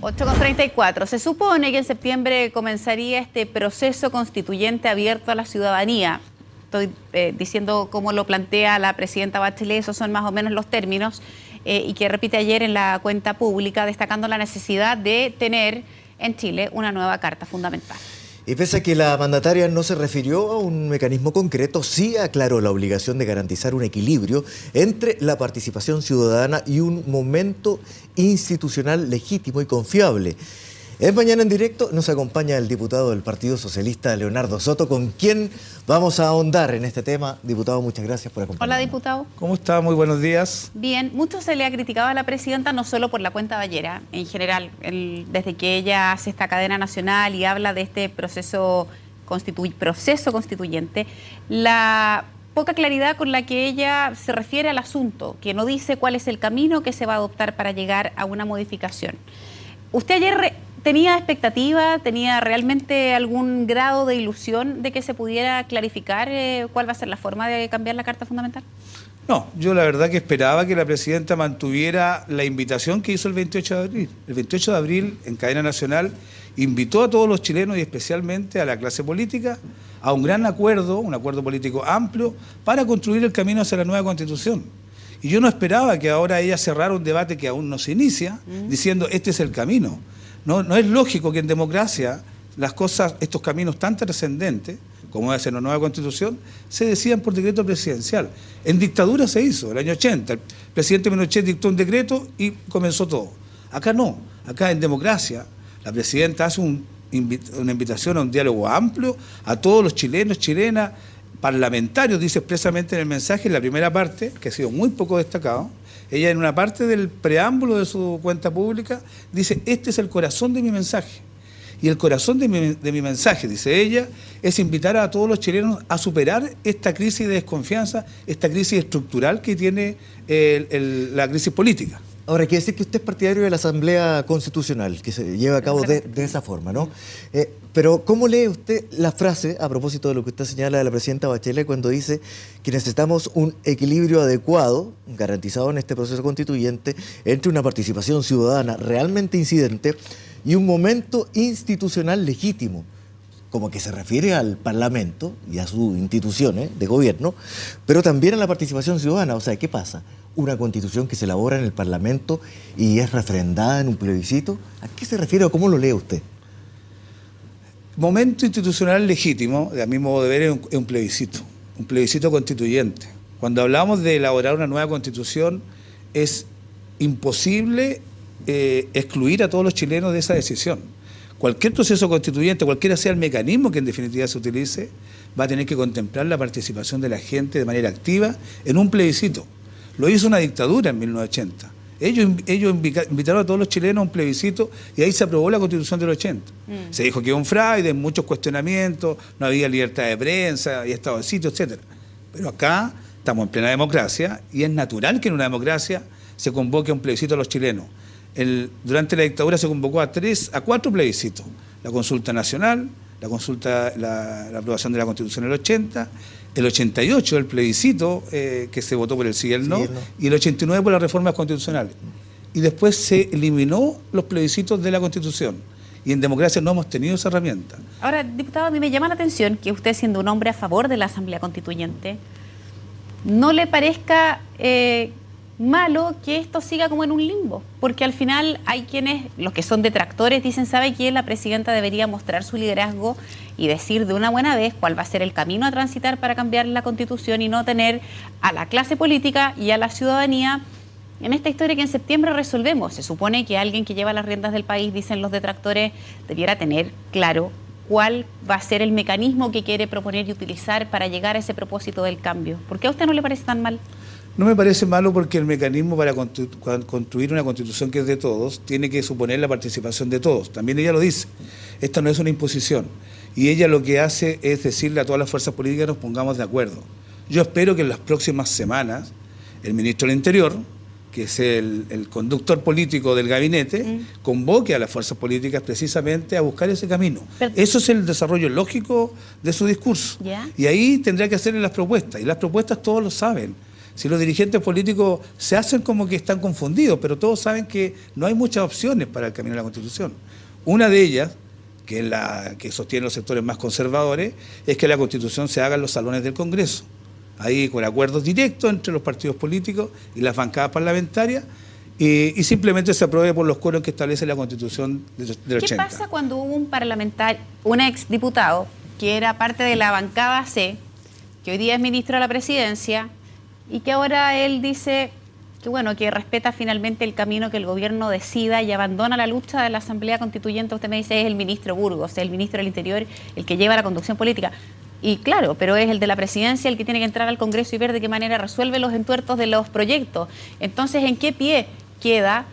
8:34. Se supone que en septiembre comenzaría este proceso constituyente abierto a la ciudadanía. Estoy diciendo cómo lo plantea la presidenta Bachelet, esos son más o menos los términos, y que repite ayer en la cuenta pública, destacando la necesidad de tener en Chile una nueva Carta Fundamental. Y pese a que la mandataria no se refirió a un mecanismo concreto, sí aclaró la obligación de garantizar un equilibrio entre la participación ciudadana y un momento institucional legítimo y confiable. En Mañana en Directo nos acompaña el diputado del Partido Socialista, Leonardo Soto, con quien vamos a ahondar en este tema. Diputado, muchas gracias por acompañarnos. Hola, diputado. ¿Cómo está? Muy buenos días. Bien, mucho se le ha criticado a la presidenta, no solo por la cuenta ballera, en general, desde que ella hace esta cadena nacional y habla de este proceso constituyente, la poca claridad con la que ella se refiere al asunto, que no dice cuál es el camino que se va a adoptar para llegar a una modificación. Usted ayer ¿tenía expectativa, tenía realmente algún grado de ilusión de que se pudiera clarificar cuál va a ser la forma de cambiar la Carta Fundamental? No, yo la verdad que esperaba que la presidenta mantuviera la invitación que hizo el 28 de abril. El 28 de abril, en cadena nacional, invitó a todos los chilenos y especialmente a la clase política a un gran acuerdo, un acuerdo político amplio, para construir el camino hacia la nueva Constitución. Y yo no esperaba que ahora ella cerrara un debate que aún no se inicia, diciendo este es el camino. No es lógico que en democracia las cosas, estos caminos tan trascendentes, como es en la nueva Constitución, se decidan por decreto presidencial. En dictadura se hizo, el año 80. El presidente Pinochet dictó un decreto y comenzó todo. Acá no. Acá en democracia la presidenta hace una invitación a un diálogo amplio a todos los chilenos, chilenas, parlamentarios, dice expresamente en el mensaje, en la primera parte, que ha sido muy poco destacado. Ella en una parte del preámbulo de su cuenta pública dice, este es el corazón de mi mensaje. Y el corazón de mi mensaje, dice ella, es invitar a todos los chilenos a superar esta crisis de desconfianza, esta crisis estructural que tiene la crisis política. Ahora, quiere decir que usted es partidario de la Asamblea Constitucional, que se lleva a cabo de esa forma, ¿no? Pero, ¿cómo lee usted la frase, a propósito de lo que usted señala de la presidenta Bachelet, cuando dice que necesitamos un equilibrio adecuado, garantizado en este proceso constituyente, entre una participación ciudadana realmente incidente y un momento institucional legítimo? Como que se refiere al Parlamento y a sus instituciones de gobierno, pero también a la participación ciudadana. O sea, ¿qué pasa? Una constitución que se elabora en el Parlamento y es refrendada en un plebiscito. ¿A qué se refiere o cómo lo lee usted? Momento institucional legítimo, a mi modo de ver, es un plebiscito constituyente. Cuando hablamos de elaborar una nueva constitución, es imposible excluir a todos los chilenos de esa decisión. Cualquier proceso constituyente, cualquiera sea el mecanismo que en definitiva se utilice, va a tener que contemplar la participación de la gente de manera activa en un plebiscito. Lo hizo una dictadura en 1980. Ellos invitaron a todos los chilenos a un plebiscito y ahí se aprobó la Constitución del 80. Se dijo que era un fraude, muchos cuestionamientos, no había libertad de prensa, y estado de sitio, etc. Pero acá estamos en plena democracia y es natural que en una democracia se convoque a un plebiscito a los chilenos. Durante la dictadura se convocó a 4 plebiscitos. La consulta nacional, la aprobación de la Constitución del 80, el 88 el plebiscito que se votó por el sí y el no, y el 89 por las reformas constitucionales. Y después se eliminó los plebiscitos de la Constitución. Y en democracia no hemos tenido esa herramienta. Ahora, diputado, a mí me llama la atención que usted, siendo un hombre a favor de la Asamblea Constituyente, no le parezca malo que esto siga como en un limbo, porque al final hay quienes, los que son detractores, dicen, ¿sabe qué? La presidenta debería mostrar su liderazgo y decir de una buena vez cuál va a ser el camino a transitar para cambiar la Constitución y no tener a la clase política y a la ciudadanía en esta historia que en septiembre resolvemos. Se supone que alguien que lleva las riendas del país, dicen los detractores, debiera tener claro cuál va a ser el mecanismo que quiere proponer y utilizar para llegar a ese propósito del cambio. ¿Por qué a usted no le parece tan mal? No me parece malo porque el mecanismo para construir una constitución que es de todos tiene que suponer la participación de todos. También ella lo dice. Esto no es una imposición. Y ella lo que hace es decirle a todas las fuerzas políticas nos pongamos de acuerdo. Yo espero que en las próximas semanas el ministro del Interior, que es el conductor político del gabinete, convoque a las fuerzas políticas precisamente a buscar ese camino. Eso es el desarrollo lógico de su discurso. Y ahí tendrá que hacerle las propuestas. Y las propuestas todos lo saben. Si los dirigentes políticos se hacen como que están confundidos, pero todos saben que no hay muchas opciones para el camino de la Constitución. Una de ellas, que es la que sostienen los sectores más conservadores, es que la Constitución se haga en los salones del Congreso, ahí con acuerdos directos entre los partidos políticos y las bancadas parlamentarias, y simplemente se apruebe por los quórum que establece la Constitución del 80. ¿Qué pasa cuando hubo un parlamentario, un exdiputado, que era parte de la bancada C, que hoy día es ministro de la Presidencia, y que ahora él dice que bueno, que respeta finalmente el camino que el gobierno decida y abandona la lucha de la Asamblea Constituyente? Usted me dice, es el ministro Burgos, es el ministro del Interior el que lleva la conducción política. Y claro, pero es el de la Presidencia el que tiene que entrar al Congreso y ver de qué manera resuelve los entuertos de los proyectos. Entonces, ¿en qué pie queda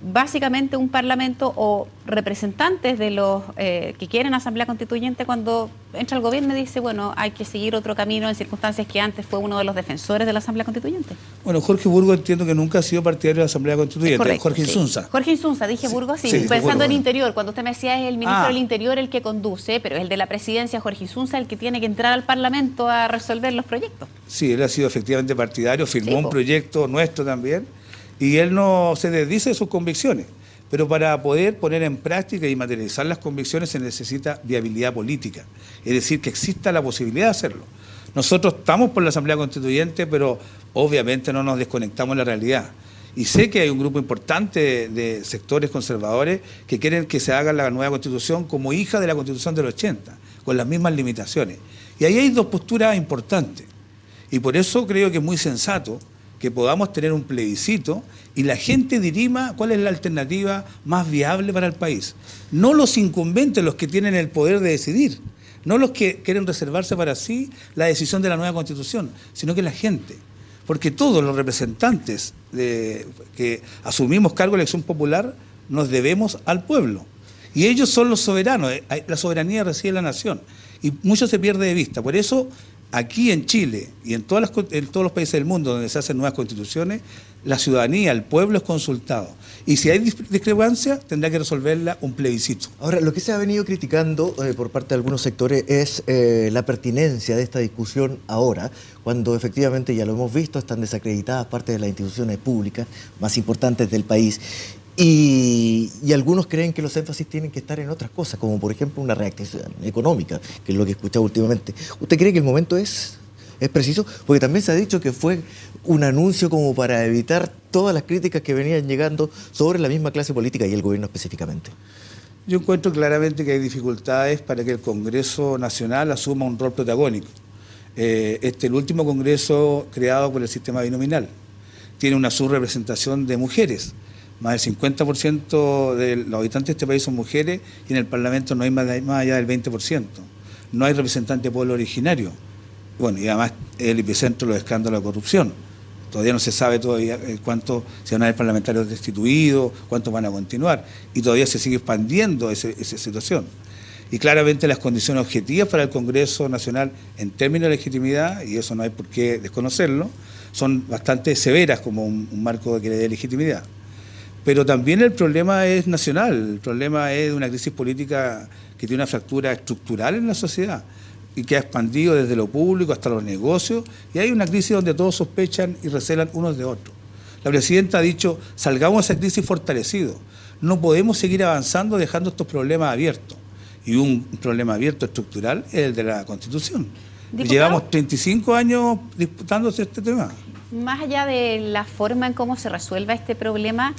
básicamente un parlamento o representantes de los que quieren Asamblea Constituyente cuando entra el gobierno y dice, bueno, hay que seguir otro camino en circunstancias que antes fue uno de los defensores de la Asamblea Constituyente? Bueno, Jorge Burgos entiendo que nunca ha sido partidario de la Asamblea Constituyente. Correcto, Jorge Insunza. Sí. Jorge Insunza, dije Burgos, sí, pensando en Interior, cuando usted me decía es el ministro del Interior el que conduce, pero es el de la Presidencia, Jorge Insunza, el que tiene que entrar al Parlamento a resolver los proyectos. Sí, él ha sido efectivamente partidario, firmó un proyecto nuestro también, y él no se desdice de sus convicciones, pero para poder poner en práctica y materializar las convicciones se necesita viabilidad política, es decir, que exista la posibilidad de hacerlo. Nosotros estamos por la Asamblea Constituyente, pero obviamente no nos desconectamos de la realidad. Y sé que hay un grupo importante de sectores conservadores que quieren que se haga la nueva Constitución como hija de la Constitución del 80, con las mismas limitaciones. Y ahí hay dos posturas importantes. Y por eso creo que es muy sensato que podamos tener un plebiscito y la gente dirima cuál es la alternativa más viable para el país. No los incumbentes, los que tienen el poder de decidir, no los que quieren reservarse para sí la decisión de la nueva Constitución, sino que la gente. Porque todos los representantes que asumimos cargo de elección popular nos debemos al pueblo. Y ellos son los soberanos, la soberanía reside en la nación. Y mucho se pierde de vista. Por eso, aquí en Chile y en todos los países del mundo donde se hacen nuevas constituciones, la ciudadanía, el pueblo es consultado. Y si hay discrepancia, tendrá que resolverla un plebiscito. Ahora, lo que se ha venido criticando por parte de algunos sectores es la pertinencia de esta discusión ahora, cuando efectivamente, ya lo hemos visto, están desacreditadas parte de las instituciones públicas más importantes del país. Y algunos creen que los énfasis tienen que estar en otras cosas, como por ejemplo una reactivación económica, que es lo que he escuchado últimamente. ¿Usted cree que el momento es preciso? Porque también se ha dicho que fue un anuncio como para evitar todas las críticas que venían llegando sobre la misma clase política y el gobierno específicamente. Yo encuentro claramente que hay dificultades para que el Congreso Nacional asuma un rol protagónico. El último Congreso creado por el sistema binominal tiene una subrepresentación de mujeres. Más del 50% de los habitantes de este país son mujeres y en el Parlamento no hay más allá del 20%. No hay representante de pueblo originario. Bueno, y además es el epicentro de los escándalos de corrupción. Todavía no se sabe cuántos se van a haber parlamentarios destituidos, cuántos van a continuar. Y todavía se sigue expandiendo esa situación. Y claramente las condiciones objetivas para el Congreso Nacional en términos de legitimidad, y eso no hay por qué desconocerlo, son bastante severas como un marco que le dé legitimidad. Pero también el problema es nacional, el problema es de una crisis política que tiene una fractura estructural en la sociedad y que ha expandido desde lo público hasta los negocios, y hay una crisis donde todos sospechan y recelan unos de otros. La presidenta ha dicho, salgamos de esa crisis fortalecidos. No podemos seguir avanzando dejando estos problemas abiertos. Y un problema abierto estructural es el de la Constitución. ¿Diputado? Llevamos 35 años disputándose este tema. Más allá de la forma en cómo se resuelva este problema,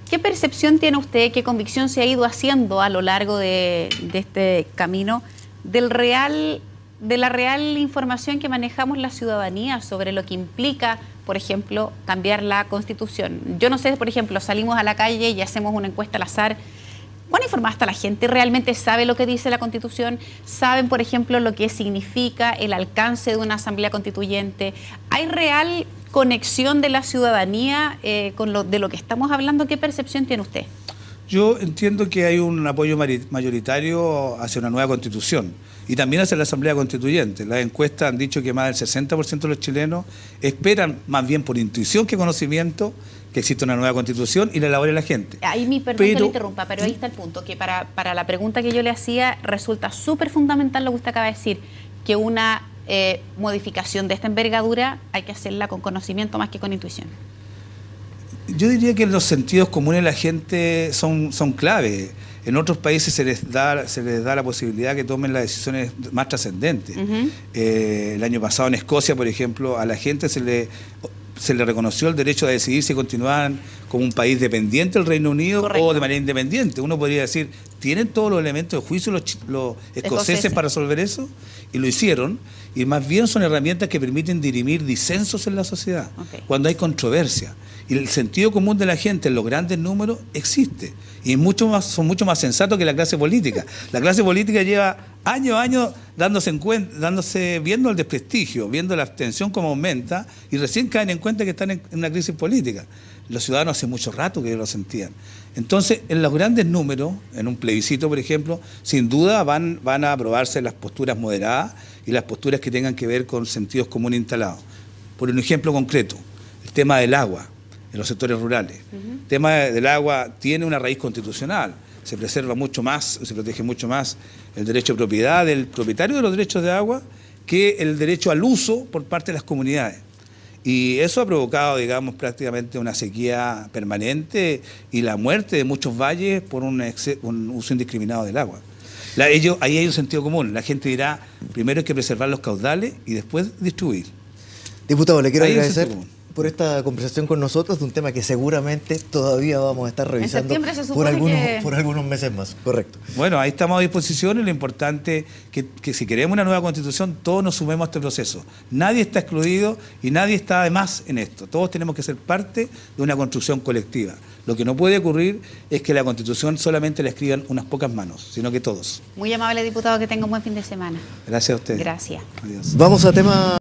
¿qué percepción tiene usted, qué convicción se ha ido haciendo a lo largo de este camino de la real información que manejamos la ciudadanía sobre lo que implica, por ejemplo, cambiar la Constitución? Yo no sé, por ejemplo, salimos a la calle y hacemos una encuesta al azar. ¿Cuán informada está la gente? ¿Realmente sabe lo que dice la Constitución? ¿Saben, por ejemplo, lo que significa el alcance de una asamblea constituyente? ¿Hay real conexión de la ciudadanía de lo que estamos hablando? ¿Qué percepción tiene usted? Yo entiendo que hay un apoyo mayoritario hacia una nueva Constitución y también hacia la Asamblea Constituyente. Las encuestas han dicho que más del 60% de los chilenos esperan, más bien por intuición que conocimiento, que existe una nueva Constitución y la elabore la gente. Ahí perdón que le interrumpa, pero ahí está el punto, que para la pregunta que yo le hacía resulta súper fundamental lo que usted acaba de decir, que una modificación de esta envergadura hay que hacerla con conocimiento más que con intuición. Yo diría que los sentidos comunes de la gente son clave. En otros países se les da la posibilidad que tomen las decisiones más trascendentes. El año pasado en Escocia, por ejemplo, a la gente se le reconoció el derecho a decidir si continuaban como un país dependiente del Reino Unido. Correcto. O de manera independiente. Uno podría decir, ¿tienen todos los elementos de juicio los escoceses para resolver eso? Y lo hicieron. Y más bien son herramientas que permiten dirimir disensos en la sociedad, cuando hay controversia. Y el sentido común de la gente en los grandes números existe. Y son mucho más sensatos que la clase política. La clase política lleva años a años viendo el desprestigio, viendo la abstención como aumenta, y recién caen en cuenta que están en una crisis política. Los ciudadanos hace mucho rato que lo sentían. Entonces, en los grandes números, en un plebiscito, por ejemplo, sin duda van a aprobarse las posturas moderadas y las posturas que tengan que ver con sentidos comunes instalados. Por un ejemplo concreto, el tema del agua en los sectores rurales. El tema del agua tiene una raíz constitucional. Se preserva mucho más, se protege mucho más el derecho de propiedad del propietario de los derechos de agua que el derecho al uso por parte de las comunidades. Y eso ha provocado, digamos, prácticamente una sequía permanente y la muerte de muchos valles por un uso indiscriminado del agua. Ahí hay un sentido común. La gente dirá, primero hay que preservar los caudales y después distribuir. Diputado, le quiero agradecer por esta conversación con nosotros de un tema que seguramente todavía vamos a estar revisando por algunos meses más. Correcto. Bueno, ahí estamos a disposición y lo importante es que si queremos una nueva constitución, todos nos sumemos a este proceso. Nadie está excluido y nadie está de más en esto. Todos tenemos que ser parte de una construcción colectiva. Lo que no puede ocurrir es que la constitución solamente la escriban unas pocas manos, sino que todos. Muy amable, diputado, que tenga un buen fin de semana. Gracias a usted. Gracias. Adiós. Vamos a tema...